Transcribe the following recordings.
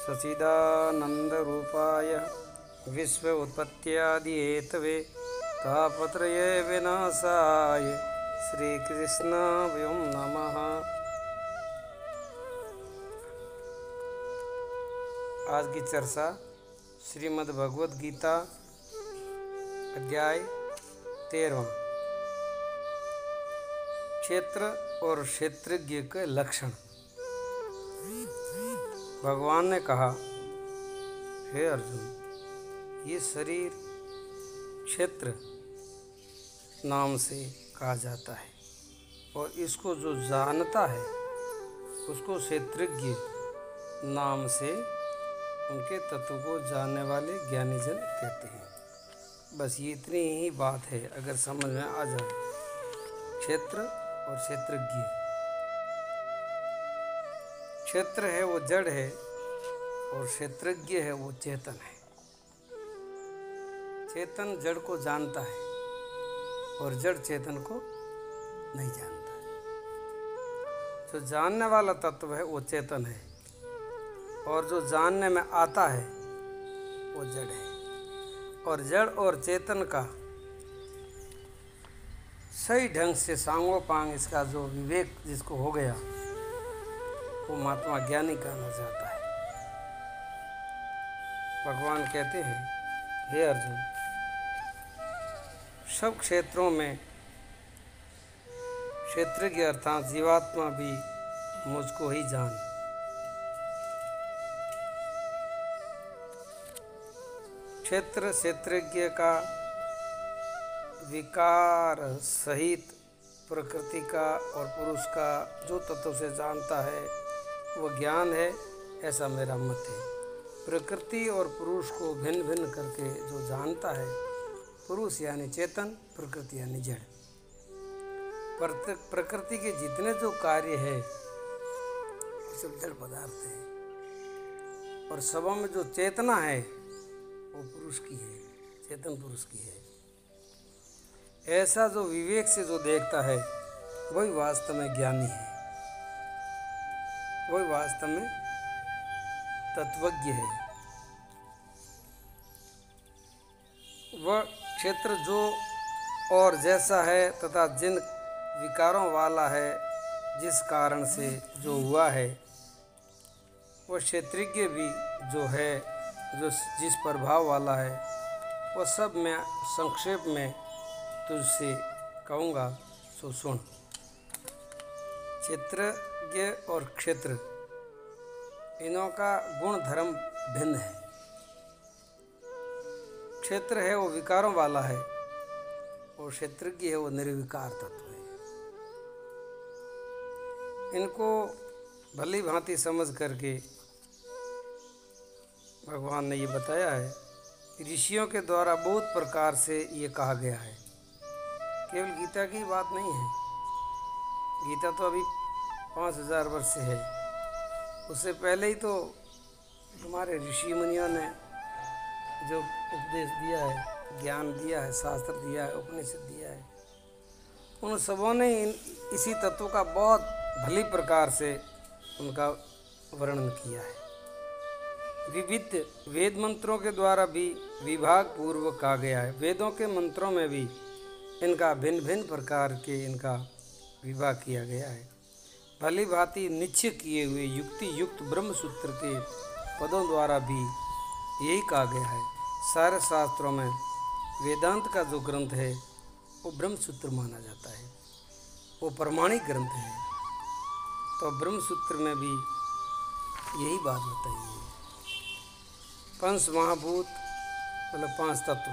सच्चिदानन्दरूपाय विश्व उत्पत्त्यादि हेतवे तापत्रये विनाशाय श्रीकृष्णाय नमः। आज की चर्चा श्रीमद् भगवद गीता अध्याय 13 क्षेत्र और क्षेत्रज्ञ के लक्षण। भगवान ने कहा, हे अर्जुन, ये शरीर क्षेत्र नाम से कहा जाता है और इसको जो जानता है उसको क्षेत्रज्ञ नाम से उनके तत्व को जानने वाले ज्ञानीजन कहते हैं। बस ये इतनी ही बात है, अगर समझ में आ जाए। क्षेत्र और क्षेत्रज्ञ। क्षेत्र है वो जड़ है और क्षेत्रज्ञ है वो चेतन है। चेतन जड़ को जानता है और जड़ चेतन को नहीं जानता है। जो जानने वाला तत्व है वो चेतन है और जो जानने में आता है वो जड़ है। और जड़ और चेतन का सही ढंग से सांगोपांग इसका जो विवेक जिसको हो गया वो महात्मा ज्ञानी कहना जाता है। भगवान कहते हैं, हे अर्जुन, सब क्षेत्रों में क्षेत्रज्ञ अर्थात जीवात्मा भी मुझको ही जान। क्षेत्र क्षेत्रज्ञ का विकार सहित प्रकृति का और पुरुष का जो तत्व से जानता है वो ज्ञान है, ऐसा मेरा मत है। प्रकृति और पुरुष को भिन्न भिन्न करके जो जानता है, पुरुष यानी चेतन, प्रकृति यानी जड़। प्रकृति के जितने जो कार्य है वो सब जड़ पदार्थ है और सबों में जो चेतना है वो पुरुष की है, चेतन पुरुष की है। ऐसा जो विवेक से जो देखता है वही वास्तव में ज्ञानी है, वही वास्तव में तत्वज्ञ है। वह क्षेत्र जो और जैसा है तथा जिन विकारों वाला है, जिस कारण से जो हुआ है, वह क्षेत्रज्ञ भी जो है, जो जिस प्रभाव वाला है, वह सब मैं संक्षेप में तुझसे कहूँगा, सो सुन। क्षेत्रज्ञ और क्षेत्र इनों का गुण धर्म भिन्न है। क्षेत्र है वो विकारों वाला है और क्षेत्रज्ञ है वो निर्विकार तत्व है। इनको भली भांति समझ करके भगवान ने ये बताया है। ऋषियों के द्वारा बहुत प्रकार से ये कहा गया है, केवल गीता की बात नहीं है। गीता तो अभी 5000 वर्ष से है, उससे पहले ही तो हमारे ऋषि मुनियों ने जो उपदेश दिया है, ज्ञान दिया है, शास्त्र दिया है, उपनिषद दिया है, उन सबों ने इसी तत्व का बहुत भली प्रकार से उनका वर्णन किया है। विविध वेद मंत्रों के द्वारा भी विभाग पूर्वक कहा गया है। वेदों के मंत्रों में भी इनका भिन्न भिन्न प्रकार के इनका विभाग किया गया है। भली भांति निश्चय किए हुए युक्ति युक्त ब्रह्म सूत्र के पदों द्वारा भी यही कहा गया है। सारे शास्त्रों में वेदांत का जो ग्रंथ है वो ब्रह्म सूत्र माना जाता है, वो प्रमाणिक ग्रंथ है। तो ब्रह्म सूत्र में भी यही बात बताई है। पंच महाभूत मतलब 5 तत्व,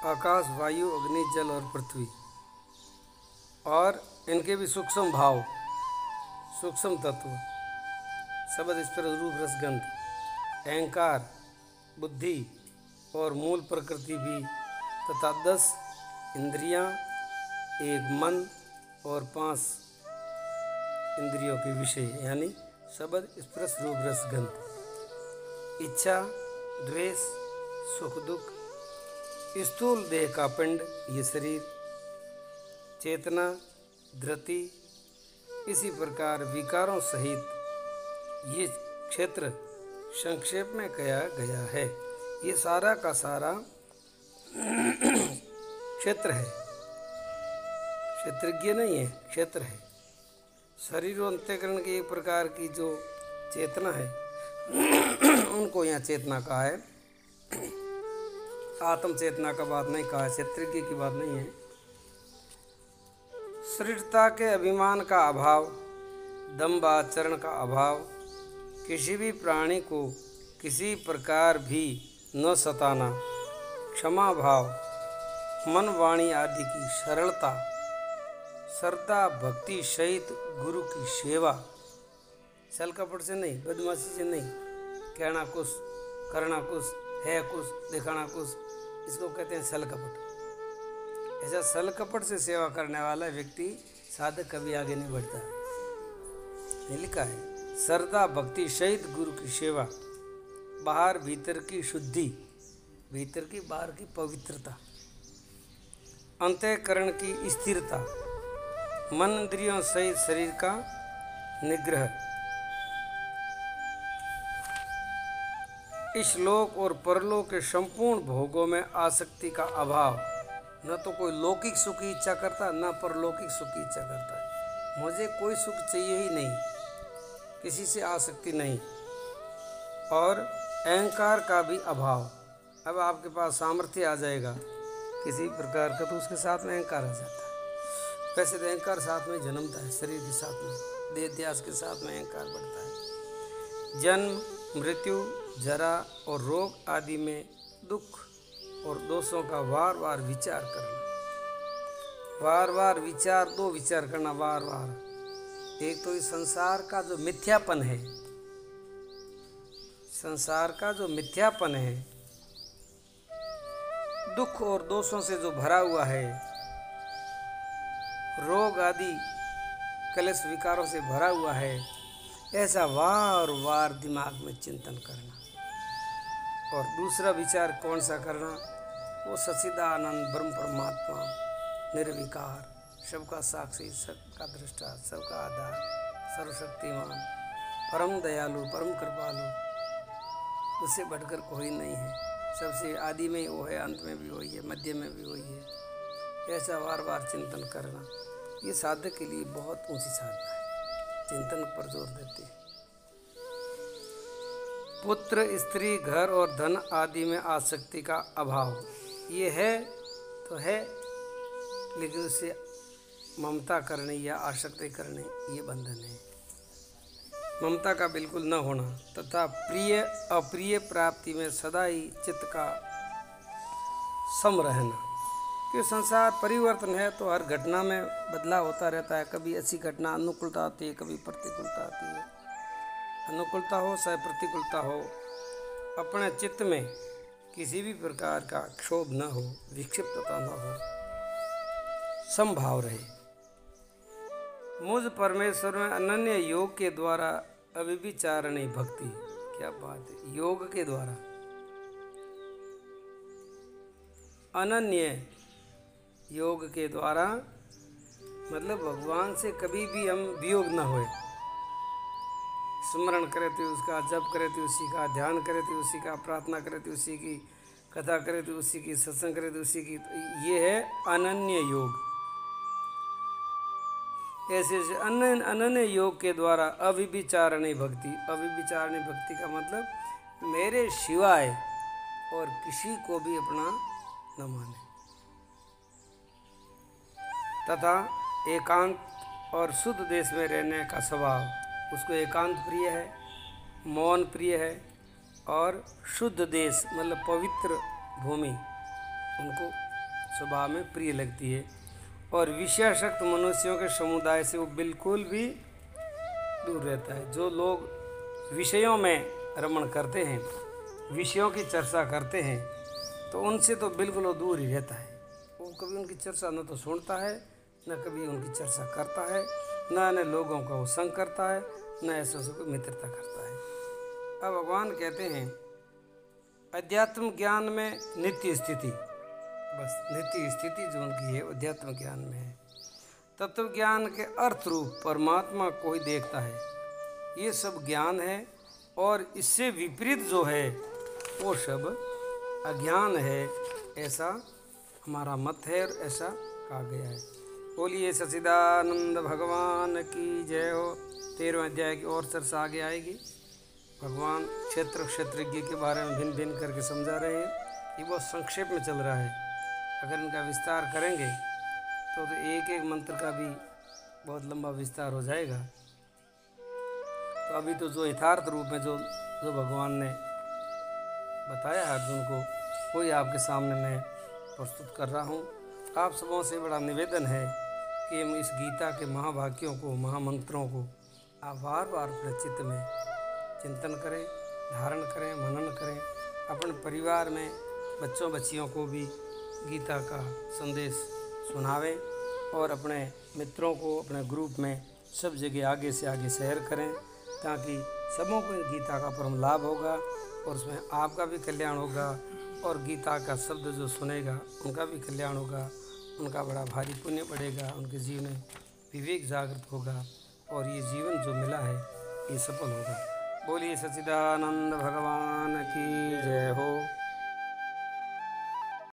आकाश, वायु, अग्नि, जल और पृथ्वी, और इनके भी सूक्ष्म भाव, सूक्ष्म तत्व, शब्द, स्पर्श, रूप, रस, गंध, अहंकार, बुद्धि और मूल प्रकृति भी, तथा 10 इंद्रियां, 1 मन और 5 इंद्रियों के विषय यानी शब्द, स्पर्श, रूप, रस, गंध, इच्छा, द्वेष, सुख दुख, स्थूल देह का पिंड ये शरीर, चेतना, धृति, इसी प्रकार विकारों सहित ये क्षेत्र संक्षेप में कहा गया है। ये सारा का सारा क्षेत्र है, क्षेत्रज्ञ नहीं है, क्षेत्र है। शरीर और अंतःकरण की एक प्रकार की जो चेतना है उनको यहाँ चेतना कहा है। आत्म चेतना का बात नहीं कहा है, क्षेत्रज्ञ की बात नहीं है। शरीरता के अभिमान का अभाव, दम्भाचरण का अभाव, किसी भी प्राणी को किसी प्रकार भी न सताना, क्षमा भाव, मन वाणी आदि की सरलता, श्रद्धा भक्ति सहित गुरु की सेवा, छल कपट से नहीं, बदमाशी से नहीं, कहना कुछ करना कुछ, है कुछ दिखाना कुछ, इसको कहते हैं छल कपट। ऐसा छल कपट से सेवा करने वाला व्यक्ति साधक कभी आगे नहीं बढ़ता। ये लिखा है, श्रद्धा भक्ति सहित गुरु की सेवा, बाहर भीतर की शुद्धि, भीतर की बाहर की पवित्रता, अंतःकरण की स्थिरता, मन इंद्रियों सहित शरीर का निग्रह, इस लोक और परलोक के संपूर्ण भोगों में आसक्ति का अभाव। न तो कोई लौकिक सुख की इच्छा करता, न परलौकिक सुख की इच्छा करता है। मुझे कोई सुख चाहिए ही नहीं, किसी से आसक्ति नहीं, और अहंकार का भी अभाव। अब आपके पास सामर्थ्य आ जाएगा किसी प्रकार का, तो उसके साथ में अहंकार आ जाता है। वैसे तो अहंकार साथ में जन्मता है, शरीर के साथ में, देह ध्यास के साथ में अहंकार बढ़ता है। जन्म, मृत्यु, जरा और रोग आदि में दुख और दोषों का बार बार विचार करना, बार बार विचार, दो विचार करना बार बार। एक तो इस संसार का जो मिथ्यापन है, संसार का जो मिथ्यापन है, दुख और दोषों से जो भरा हुआ है, रोग आदि कलेश विकारों से भरा हुआ है, ऐसा वार वार दिमाग में चिंतन करना। और दूसरा विचार कौन सा करना? वो सच्चिदानंद ब्रह्म परमात्मा निर्विकार, सबका साक्षी, सबका दृष्टा, सबका आधार, सर्वशक्तिमान, परम दयालु, परम कृपालु, उससे बढ़कर कोई नहीं है। सबसे आदि में वो है, अंत में भी वही है, मध्य में भी वही है। ऐसा बार बार चिंतन करना, ये साधक के लिए बहुत ऊंची साधना है। चिंतन पर जोर देते हैं। पुत्र, स्त्री, घर और धन आदि में आसक्ति का अभाव, ये है तो है, लेकिन उससे ममता करने या आसक्ति करने ये बंधन है। ममता का बिल्कुल न होना तथा प्रिय अप्रिय प्राप्ति में सदा ही चित्त का सम रहना। क्योंकि संसार परिवर्तन है तो हर घटना में बदलाव होता रहता है। कभी अच्छी घटना अनुकूलता आती है, कभी प्रतिकूलता आती है। अनुकूलता हो चाहे प्रतिकूलता हो, अपने चित्त में किसी भी प्रकार का क्षोभ न हो, विक्षिप्तता न हो, समभाव रहे। मुझ परमेश्वर में अनन्य योग के द्वारा अविचारणी भक्ति, क्या बात है, योग के द्वारा अनन्य योग के द्वारा, मतलब भगवान से कभी भी हम वियोग न होए। स्मरण करे थे उसका, जप करे थे उसी का, ध्यान करे थे उसी का, प्रार्थना करे थे उसी की, कथा करे थे उसी की, सत्संग करे थे उसी की। ये है अनन्य योग। ऐसे अनन्य योग के द्वारा अविचारणी भक्ति। अविचारणी भक्ति का मतलब मेरे सिवाय और किसी को भी अपना न माने, तथा एकांत और शुद्ध देश में रहने का स्वभाव। उसको एकांत प्रिय है, मौन प्रिय है, और शुद्ध देश मतलब पवित्र भूमि उनको स्वभाव में प्रिय लगती है। और विषयासक्त मनुष्यों के समुदाय से वो बिल्कुल भी दूर रहता है। जो लोग विषयों में रमण करते हैं, विषयों की चर्चा करते हैं, तो उनसे तो बिल्कुल वो दूर ही रहता है। वो कभी उनकी चर्चा न तो सुनता है, न कभी उनकी चर्चा करता है, न लोगों का वो संग करता है, न ऐसे से कोई मित्रता करता है। अब भगवान कहते हैं अध्यात्म ज्ञान में नित्य स्थिति, बस नित्य स्थिति जो उनकी है अध्यात्म ज्ञान में है। तत्व ज्ञान के अर्थ रूप परमात्मा को ही देखता है। ये सब ज्ञान है, और इससे विपरीत जो है वो सब अज्ञान है, ऐसा हमारा मत है और ऐसा कहा गया है। बोलिए सच्चिदानंद भगवान की जय हो। 13वें अध्याय की और चर्चा आगे आएगी। भगवान क्षेत्रज्ञ के बारे में भिन्न भिन्न करके समझा रहे हैं। ये बहुत संक्षेप में चल रहा है, अगर इनका विस्तार करेंगे तो एक एक मंत्र का भी बहुत लंबा विस्तार हो जाएगा। तो अभी तो जो यथार्थ रूप में जो भगवान ने बताया अर्जुन को, वही आपके सामने मैं प्रस्तुत कर रहा हूँ। आप सबों से बड़ा निवेदन है कि हम इस गीता के महावाक्यों को, महामंत्रों को आप बार बार अपने चित्त में चिंतन करें, धारण करें, मनन करें। अपने परिवार में बच्चों बच्चियों को भी गीता का संदेश सुनावें, और अपने मित्रों को अपने ग्रुप में सब जगह आगे से आगे शेयर करें, ताकि सबों को गीता का परम लाभ होगा और उसमें आपका भी कल्याण होगा, और गीता का शब्द जो सुनेगा उनका भी कल्याण होगा, उनका बड़ा भारी पुण्य बढ़ेगा, उनके जीवन में विवेक जागृत होगा, और ये जीवन जो मिला है ये सफल होगा। बोलिए सच्चिदानंद भगवान की जय हो।